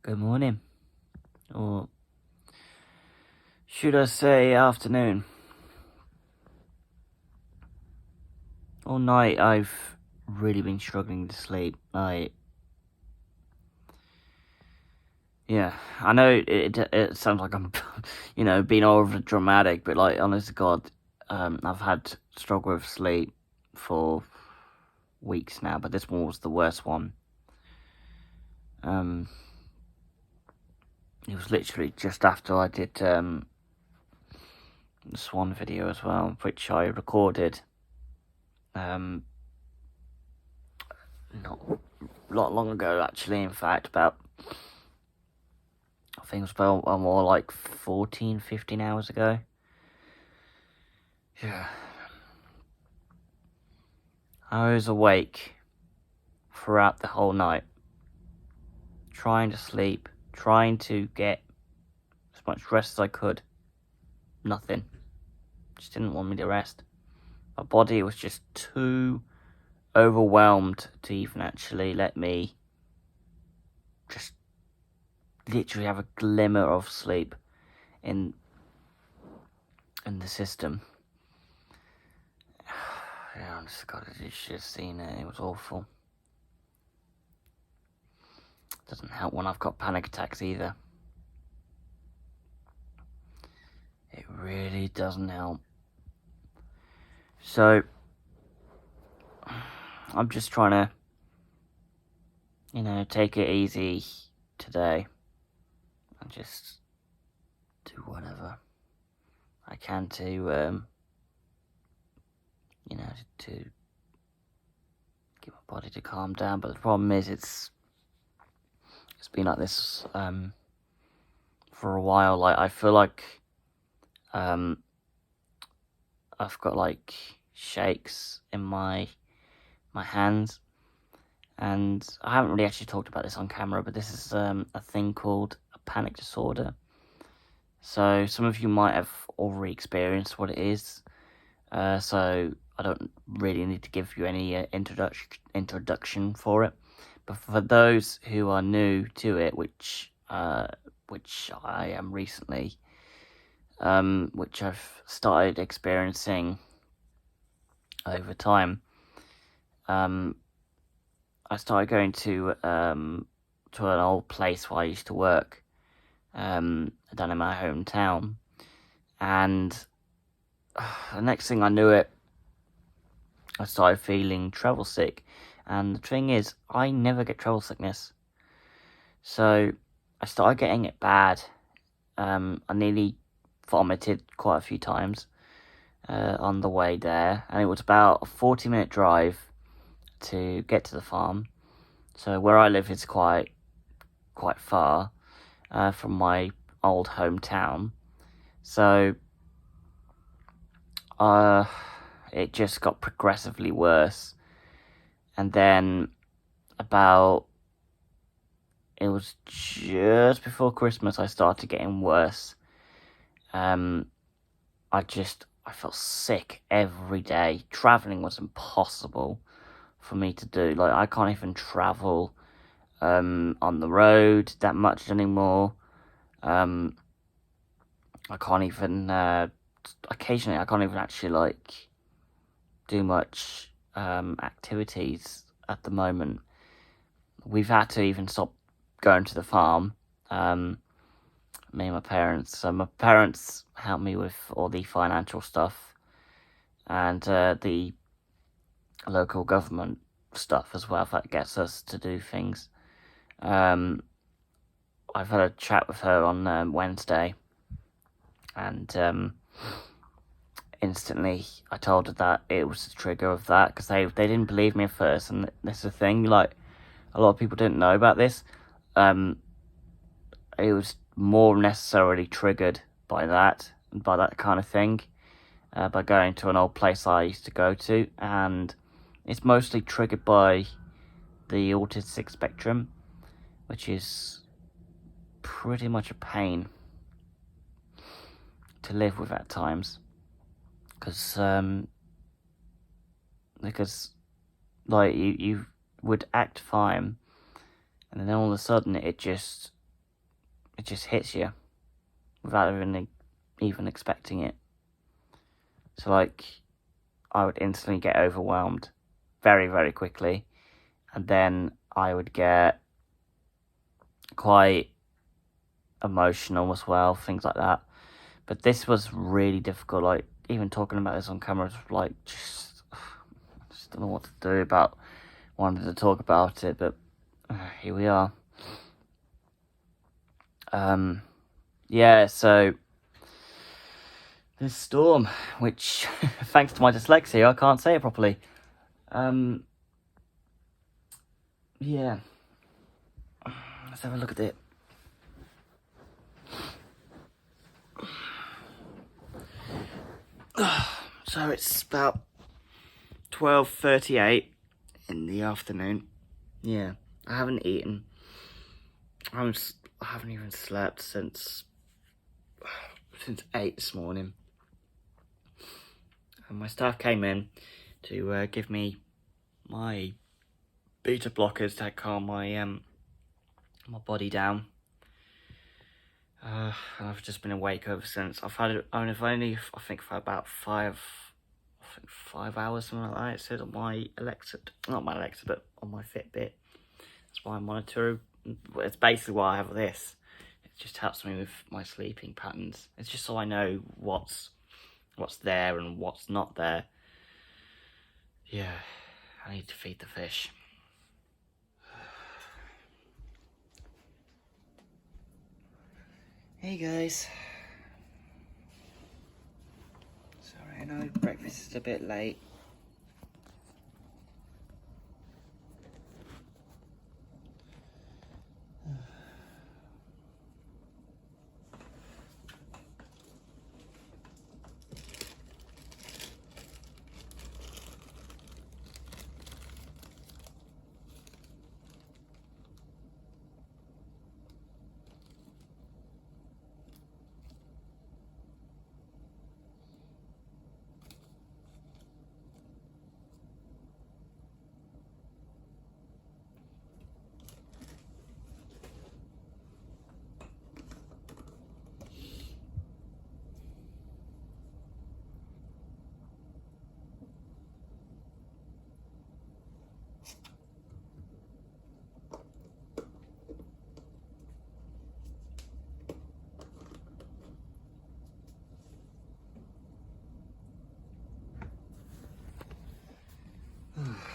Good morning, or should I say afternoon. All night I've really been struggling to sleep. Yeah, I know it sounds like I'm, being over dramatic, but honest to God, I've had struggle with sleep for weeks now, but this one was the worst one. It was literally just after I did the Swan video as well, which I recorded not a lot long ago, actually. In fact, I think it was about more like 14, 15 hours ago. Yeah. I was awake throughout the whole night, trying to sleep, trying to get as much rest as I could. Nothing. Just didn't want me to rest. My body was just too overwhelmed to even actually let me just literally have a glimmer of sleep in the system. Yeah, honest to God, you should have seen it. It was awful. Doesn't help when I've got panic attacks either. It really doesn't help. So, I'm just trying to, take it easy today. And just do whatever I can to, to get my body to calm down. But the problem is, it's been like this, for a while. I feel like, I've got shakes in my hands, and I haven't really actually talked about this on camera, but this is a thing called a panic disorder. So some of you might have already experienced what it is. So I don't really need to give you any introduction for it. But for those who are new to it, which I am recently, which I've started experiencing over time, I started going to an old place where I used to work, down in my hometown, and the next thing I knew I started feeling travel sick. And the thing is, I never get travel sickness, so I started getting it bad. I nearly vomited quite a few times on the way there, and it was about a 40-minute drive to get to the farm. So where I live is quite far from my old hometown. So it just got progressively worse. And then it was just before Christmas I started getting worse. I felt sick every day. Traveling was impossible for me to do. I can't even travel on the road that much anymore. I can't even occasionally I can't even actually do much activities at the moment. We've had to even stop going to the farm, me and my parents. So my parents help me with all the financial stuff and the local government stuff as well, that gets us to do things. I've had a chat with her on Wednesday, and instantly I told her that it was the trigger of that, because they didn't believe me at first. And this is the thing, a lot of people didn't know about this. It was more necessarily triggered by that kind of thing, by going to an old place I used to go to, and it's mostly triggered by the autistic spectrum, which is pretty much a pain to live with at times, because you would act fine, and then all of a sudden it just it just hits you without even expecting it. So like, I would instantly get overwhelmed very, very quickly, and then I would get quite emotional as well, things like that. But this was really difficult. Like, even talking about this on camera, like, I just don't know what to do about wanting to talk about it, but here we are. Yeah, so this storm, which thanks to my dyslexia, I can't say it properly. Yeah. Let's have a look at it. So it's about 12:38 in the afternoon. Yeah, I haven't eaten. I haven't even slept since 8 this morning. And my staff came in to give me my beta blockers to calm my my body down. I've just been awake ever since. I've think for about 5 hours, something like that. It said on my Alexa, not my Alexa, but on my Fitbit. That's why I monitor. It's basically why I have this. It just helps me with my sleeping patterns. It's just so I know what's there and what's not there. Yeah, I need to feed the fish. Hey guys. Sorry, I know breakfast is a bit late.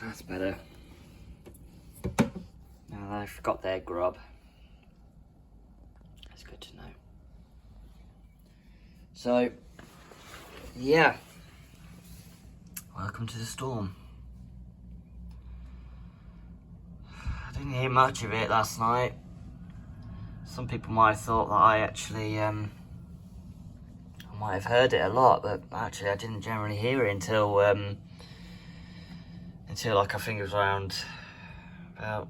That's better. Now that I've got their grub. That's good to know. So, yeah. Welcome to the storm. I didn't hear much of it last night. Some people might have thought that I actually, I might have heard it a lot, but actually I didn't generally hear it until like, I think it was around about,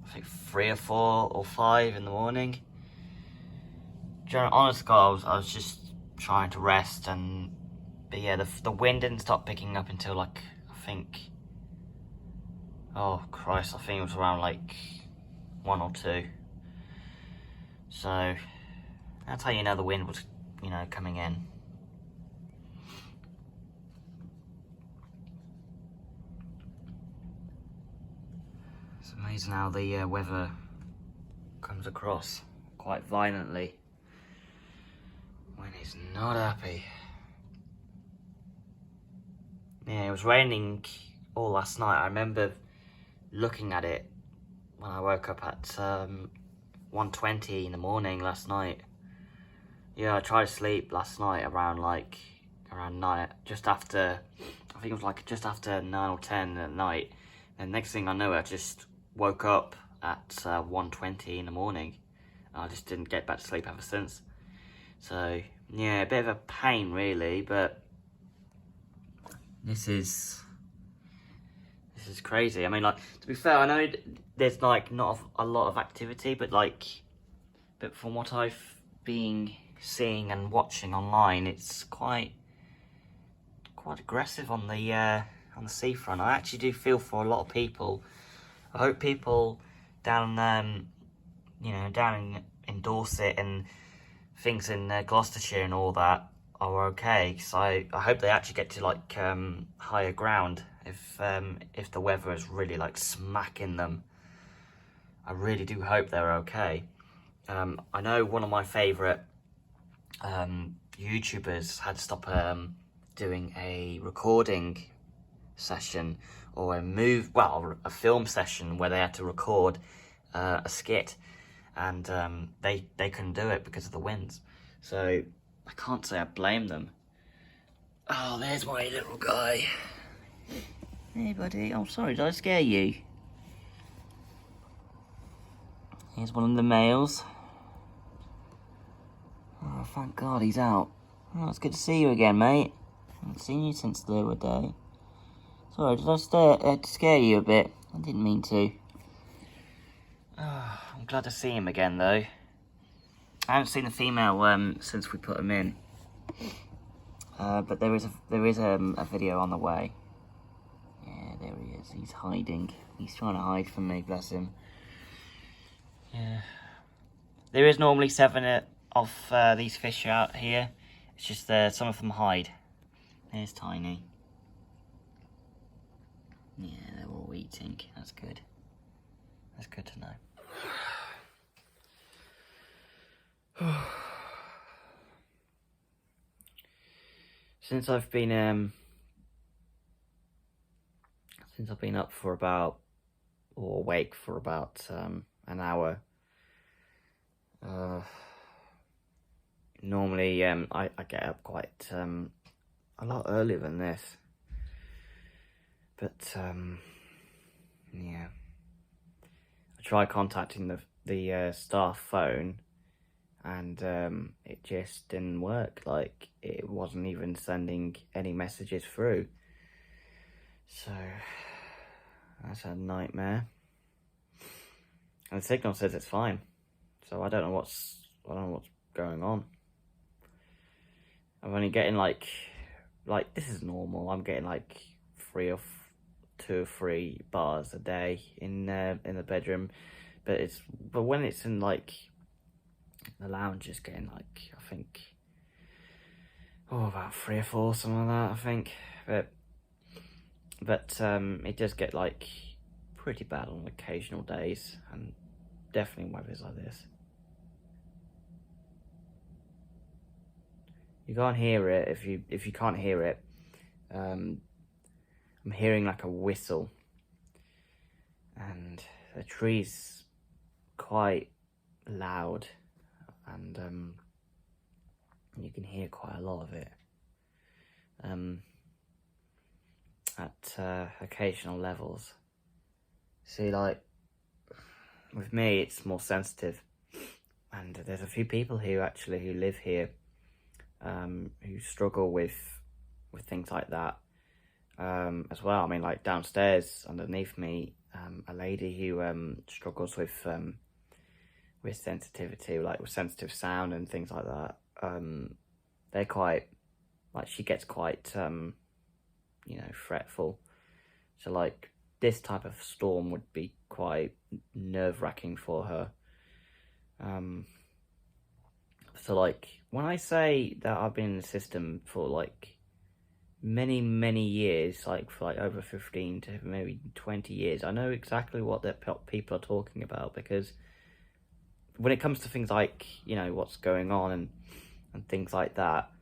I think 3 or 4 or 5 in the morning. Honest God, I was just trying to rest, but yeah, the wind didn't stop picking up until like, I think, oh Christ, I think it was around like 1 or 2. So that's how you know the wind was, coming in. It's amazing how the weather comes across quite violently when he's not happy. Yeah, it was raining all last night. I remember looking at it when I woke up at 1:20 in the morning last night. Yeah, I tried to sleep last night around 9, just after, I think it was like just after 9 or 10 at night. And next thing I know, I just woke up at 1:20 in the morning. I just didn't get back to sleep ever since. So yeah, a bit of a pain really, but this is crazy. I mean, like, to be fair, I know there's like not a lot of activity, but from what I've been seeing and watching online, it's quite aggressive on the seafront. I actually do feel for a lot of people. I hope people down down in Dorset and things in Gloucestershire and all that are okay. So I hope they actually get to like higher ground if the weather is really like smacking them. I really do hope they're okay. I know one of my favourite YouTubers had to stop doing a recording session or a film session where they had to record a skit, and they couldn't do it because of the winds. So I can't say I blame them. Oh, there's my little guy. Hey, buddy. Oh, sorry, did I scare you? Here's one of the males. Oh, thank God he's out. Oh, it's good to see you again, mate. I haven't seen you since the other day. Sorry, did I scare you a bit? I didn't mean to. Oh, I'm glad to see him again, though. I haven't seen the female since we put him in. But there is a video on the way. Yeah, there he is. He's hiding. He's trying to hide from me, bless him. Yeah. There is normally 7 of these fish out here. It's just some of them hide. There's Tiny. Yeah, they're all eating. That's good. That's good to know. Since I've been up for about, or awake for about an hour. Normally I get up quite a lot earlier than this, but yeah, I tried contacting the staff phone, and it just didn't work. Like, it wasn't even sending any messages through. So that's a nightmare. And the signal says it's fine. So I don't know what's going on. I'm only getting like this is normal. I'm getting like 2 or 3 bars a day in the bedroom, but when it's in like the lounge, it's getting like, I think, about 3 or 4, something like that, I think. But it does get like pretty bad on occasional days, and definitely weather's like this. You can't hear it. If you can't hear it, I'm hearing like a whistle, and the tree's quite loud, and you can hear quite a lot of it at occasional levels. See, like, with me, it's more sensitive, and there's a few people who live here who struggle with things like that as well. I mean, like downstairs underneath me, a lady who struggles with sensitivity, like with sensitive sound and things like that. They're quite, like, she gets quite fretful. So like this type of storm would be quite nerve-wracking for her. So like, when I say that I've been in the system for like many, many years, like for like over 15 to maybe 20 years, I know exactly what that people are talking about, because when it comes to things like, what's going on and things like that,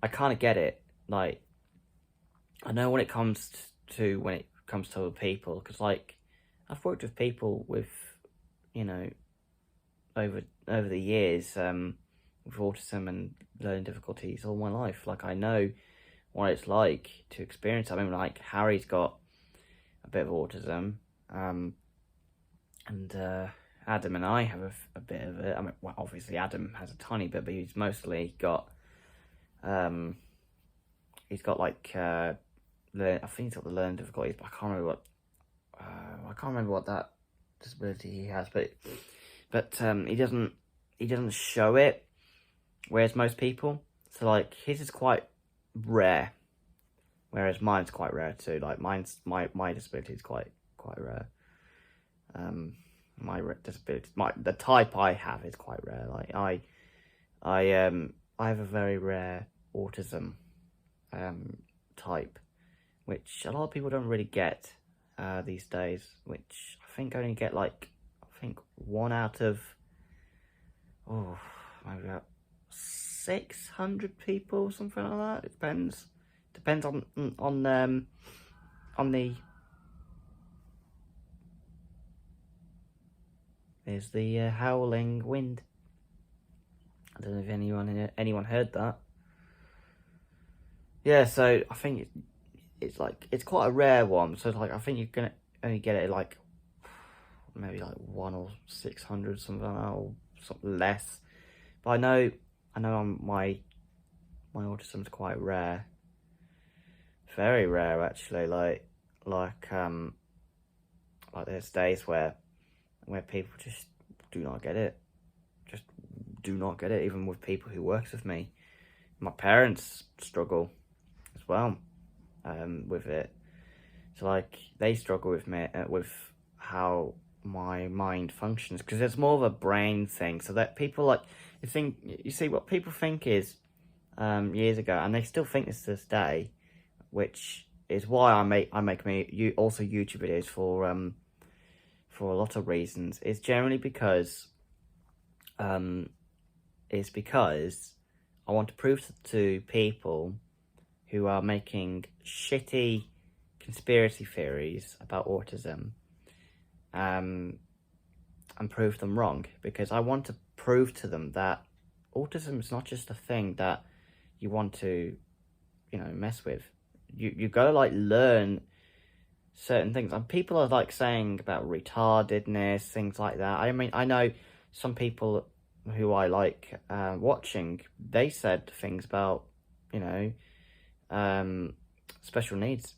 I kind of get it. Like, I know when it comes to other people, because like, I've worked with people with, over the years, with autism and learning difficulties all my life. Like, I know what it's like to experience. I mean, like, Harry's got a bit of autism, and Adam and I have a bit of it. I mean, well, obviously Adam has a tiny bit, but he's mostly got, like, I think he's got the learning difficulties, but I can't remember what that disability he has, but he doesn't show it, whereas most people, so like, his is quite rare, whereas mine's quite rare too. Like, my disability is quite rare. my disability, the type I have is quite rare. Like I have a very rare autism type, which a lot of people don't really get these days. Which I think only get like one out of maybe about 600 people, something like that. It depends on the. There's the howling wind. I don't know if anyone heard that. Yeah, so I think it's quite a rare one. So like I think you're gonna only get it like maybe like 1 or 600, something like that, or something less. But I know my autism's quite rare, very rare actually. Like there's days where people just do not get it, just do not get it. Even with people who works with me, my parents struggle as well with it. So like they struggle with me with how my mind functions, because it's more of a brain thing. So that people like you see what people think is years ago, and they still think this to this day, which is why I make also YouTube videos for a lot of reasons. It's generally because I want to prove to people who are making shitty conspiracy theories about autism and prove them wrong, because I want to prove to them that autism is not just a thing that you want to, mess with. You gotta like learn certain things, and people are like saying about retardedness, things like that. I mean, I know some people who I like watching, they said things about, special needs.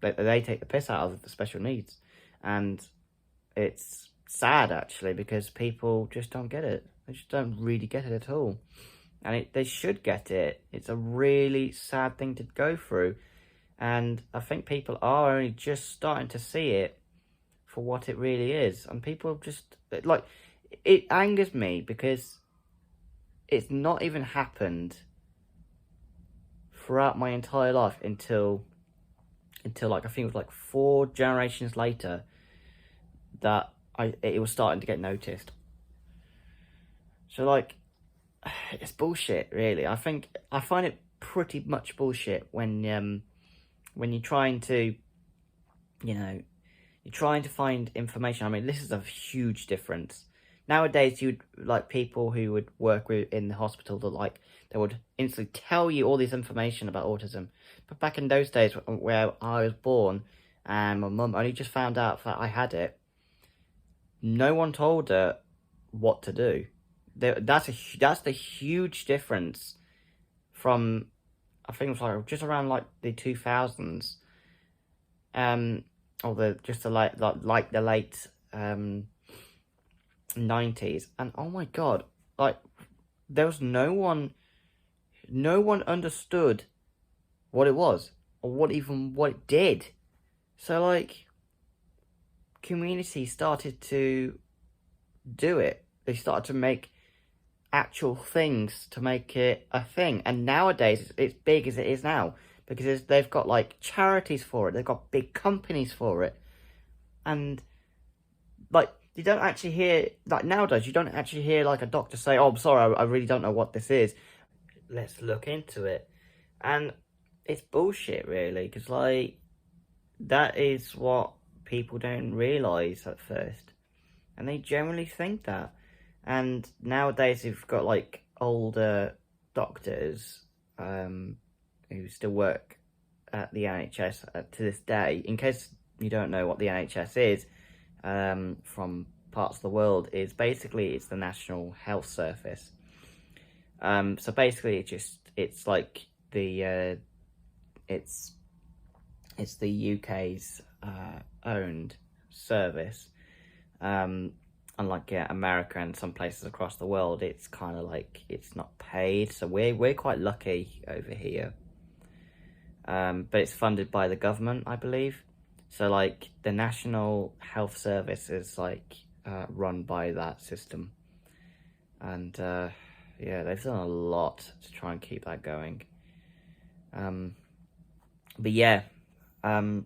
They take the piss out of the special needs, and it's sad actually, because people just don't get it. They just don't really get it at all, and they should get it. It's a really sad thing to go through, and I think people are only just starting to see it for what it really is, and people just like, it angers me because it's not even happened throughout my entire life until like I think it was like 4 generations later that it was starting to get noticed. So like, it's bullshit, really. I find it pretty much bullshit when you're trying to, you're trying to find information. I mean, this is a huge difference. Nowadays, people who would work in the hospital, they would instantly tell you all this information about autism. But back in those days where I was born and my mum only just found out that I had it, no one told her what to do. That's the huge difference from, I think it was like just around like the 2000s, or the late 90s, and oh my god, like there was no one understood what it was or what it did. So like, community started to do it. They started to make actual things to make it a thing, and nowadays it's big as it is now, because they've got like charities for it, they've got big companies for it, and like, you don't actually hear, like nowadays, you don't actually hear like a doctor say, "Oh, I'm sorry, I really don't know what this is. Let's look into it." And it's bullshit, really, because like, that is what people don't realise at first, and they generally think that. And nowadays, you've got like older doctors who still work at the NHS to this day. In case you don't know what the NHS is, from parts of the world, it's the National Health Service. So basically, it's like the it's the UK's owned service. Unlike America and some places across the world, it's kind of like it's not paid. So we're quite lucky over here. But it's funded by the government, I believe. So like, the National Health Service is like run by that system. And yeah, they've done a lot to try and keep that going. But yeah, I'm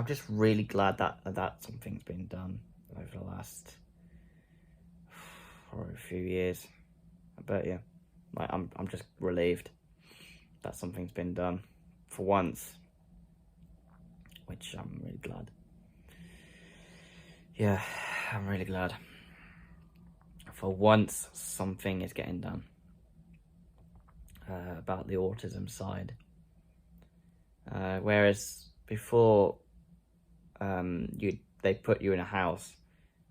just really glad that something's been done over the last for a few years. But yeah, I'm just relieved that something's been done for once, which I'm really glad. Yeah, I'm really glad. For once, something is getting done about the autism side. Whereas before, they put you in a house,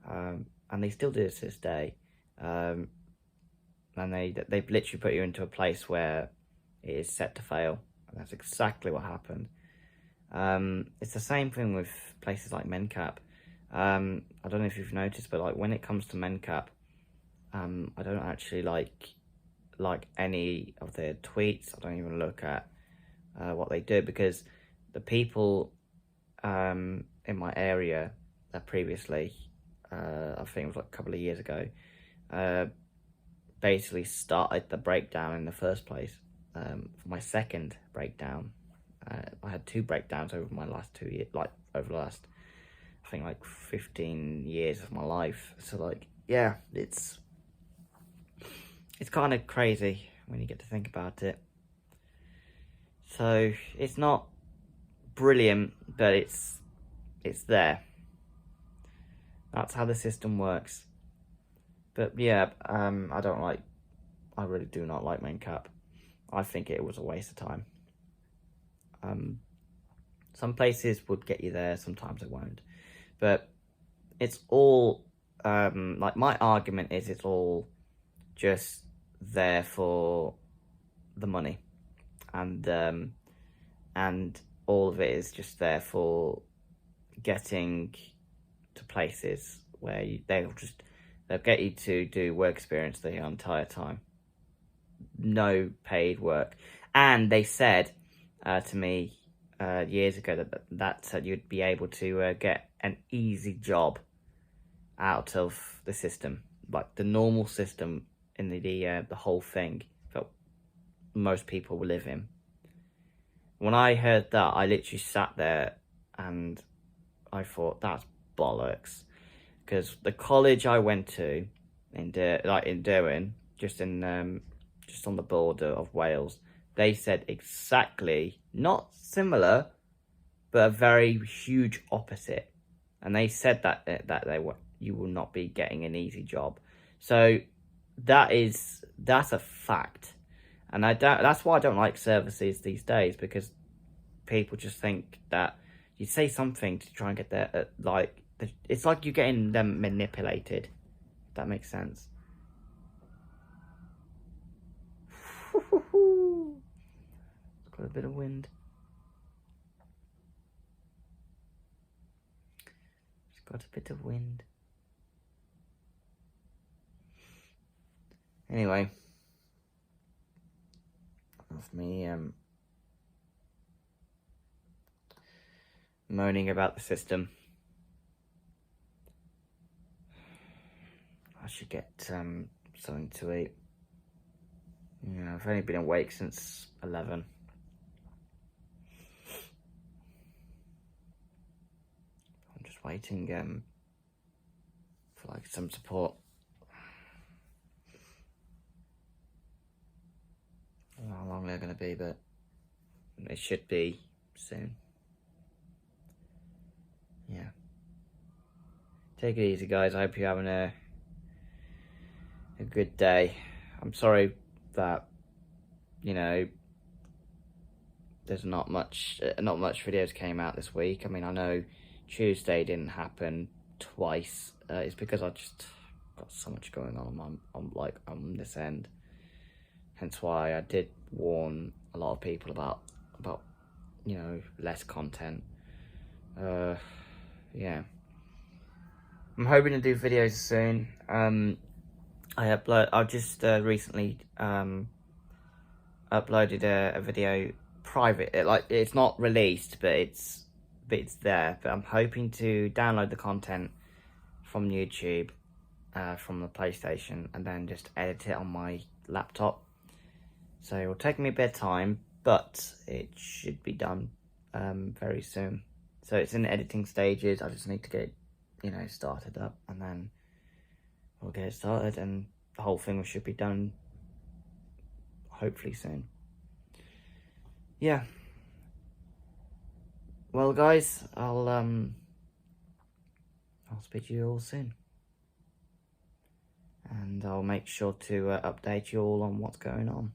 and they still do this to this day, and they've literally put you into a place where it is set to fail. And that's exactly what happened. It's the same thing with places like MenCap. I don't know if you've noticed, but like when it comes to MenCap, I don't actually like any of their tweets. I don't even look at what they do, because the people in my area that previously, I think it was like a couple of years ago, basically started the breakdown in the first place. For my second breakdown, I had 2 breakdowns over my last 2 years, like over the last, I think, like 15 years of my life. So like, yeah, it's kind of crazy when you get to think about it. So it's not brilliant, but it's there. That's how the system works. But yeah, I really do not like MenCap. I think it was a waste of time. Some places would get you there, sometimes it won't. But it's all, like my argument is it's all just there for the money. And all of it is just there for getting to places where they'll get you to do work experience the entire time. No paid work. And they said to me years ago that you'd be able to get an easy job out of the system, like the normal system in the whole thing that most people will live in. When I heard that, I literally sat there and I thought, that's bollocks. Because the college I went to in Derwin, just on the border of Wales, they said exactly, not similar, but a very huge opposite. And they said that you will not be getting an easy job. So that's a fact. And that's why I don't like services these days, because people just think that you say something to try and get their, it's like you're getting them manipulated, if that makes sense. It's got a bit of wind. It's got a bit of wind. Anyway, that's me moaning about the system. I should get something to eat. Yeah, I've only been awake since 11. I'm just waiting for like some support. I don't know how long they're going to be, but they should be soon. Yeah. Take it easy, guys. I hope you're having a good day. I'm sorry that, you know, there's not much videos came out this week. I mean, I know Tuesday didn't happen twice. It's because I just got so much going on this end. Hence why I did warn a lot of people about you know, less content. Yeah. I'm hoping to do videos soon. I just recently uploaded a video private. It's not released, but it's there. But I'm hoping to download the content from YouTube, from the PlayStation, and then just edit it on my laptop. So it will take me a bit of time, but it should be done very soon. So it's in the editing stages. I just need to get it, started up, and then we'll get it started, and the whole thing should be done hopefully soon. Yeah. Well, guys, I'll speak to you all soon, and I'll make sure to update you all on what's going on.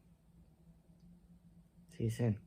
See you soon.